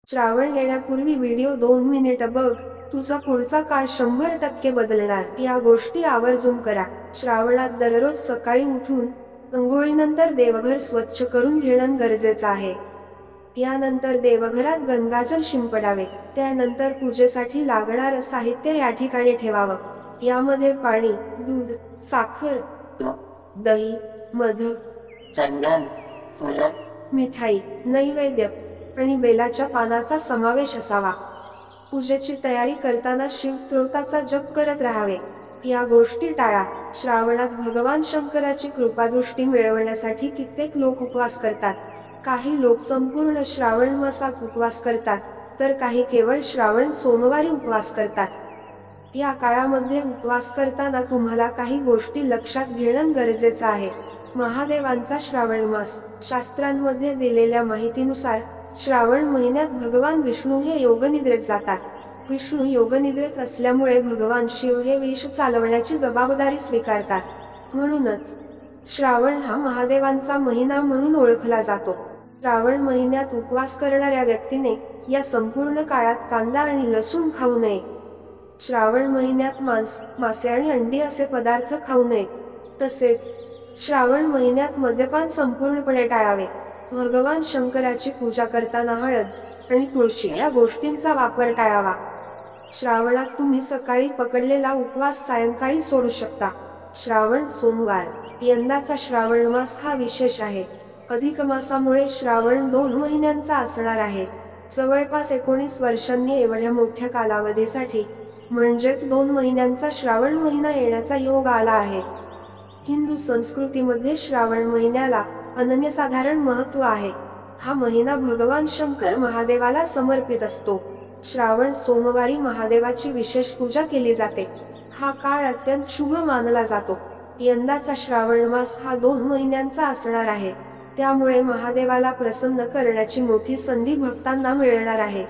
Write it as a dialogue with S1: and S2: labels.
S1: श्रावण येण्यापूर्वी video 2 minute बघ, तुझा पुढचा काळ 100% बदलणार. या गोष्टी आवर्जून करा. श्रावणात दररोज सकाळी उठून अंघोळीनंतर देवघर स्वच्छ करून घेणं गरजेचं आहे. यानंतर देवघरात गंगाजल शिंपडावे. त्यानंतर पूजेसाठी लागणारं साहित्य या ठिकाणी ठेवावं. यामध्ये पाणी, दूध, साखर, तूप, दही, मध,
S2: चंदन, फुलं,
S1: मिठाई, नैवेद्य आणि बेलाच्या पानाचा समावेश असावा. पूजेची तयारी करताना शिवस्तोत्राचा जप करत राहावे. या गोष्टी टाळा. श्रावणात भगवान शंकराची कृपादृष्टी मिळवण्यासाठी कित्येक लोक उपवास करतात. काही लोक संपूर्ण श्रावण मासात उपवास करतात, तर काही केवळ श्रावण सोमवारी उपवास करतात. या काळामध्ये उपवास करताना तुम्हाला काही गोष्टी लक्षात घेणं गरजेचं आहे. महादेवांचा श्रावण मास. शास्त्रांमध्ये दिलेल्या माहितीनुसार श्रावण महिन्यात भगवान विष्णू हे योगनिद्रेत जातात. विष्णू योगनिद्रेत असल्यामुळे भगवान शिव हे विष चालवण्याची जबाबदारी स्वीकारतात. म्हणूनच श्रावण हा महादेवांचा महिना म्हणून ओळखला जातो. श्रावण महिन्यात उपवास करणाऱ्या व्यक्तीने या संपूर्ण काळात कांदा आणि लसूण खाऊ नये. श्रावण महिन्यात मांस, मासे आणि अंडी असे पदार्थ खाऊ नयेत. तसेच श्रावण महिन्यात मद्यपान संपूर्णपणे टाळावे. भगवान शंकराची पूजा करताना हळद आणि तुळशी या गोष्टींचा वापर टाळावा. श्रावणात तुम्ही सकाळी पकडलेला उपवास सायंकाळी सोडू शकता. श्रावण सोमवार. यंदाचा श्रावण मास हा विशेष आहे. अधिक मासामुळे श्रावण 2 महिन्यांचा असणार आहे. जवळपास 19 वर्षांनी एवढ्या मोठ्या कालावधीसाठी म्हणजेच 2 महिन्यांचा श्रावण महिना येण्याचा योग आला आहे. हिंदू संस्कृतीमध्ये श्रावण महिन्याला अनन्यसाधारण महत्त्व आहे. हा महिना भगवान शंकर महादेवाला समर्पित असतो. श्रावण सोमवारी महादेवाची विशेष पूजा केली जाते. हा काळ अत्यंत शुभ मानला जातो. यंदाचा श्रावण मास हा 2 महिन्यांचा असणार आहे. त्यामुळे महादेवाला प्रसन्न करण्याची मोठी संधी भक्तांना मिळणार आहे.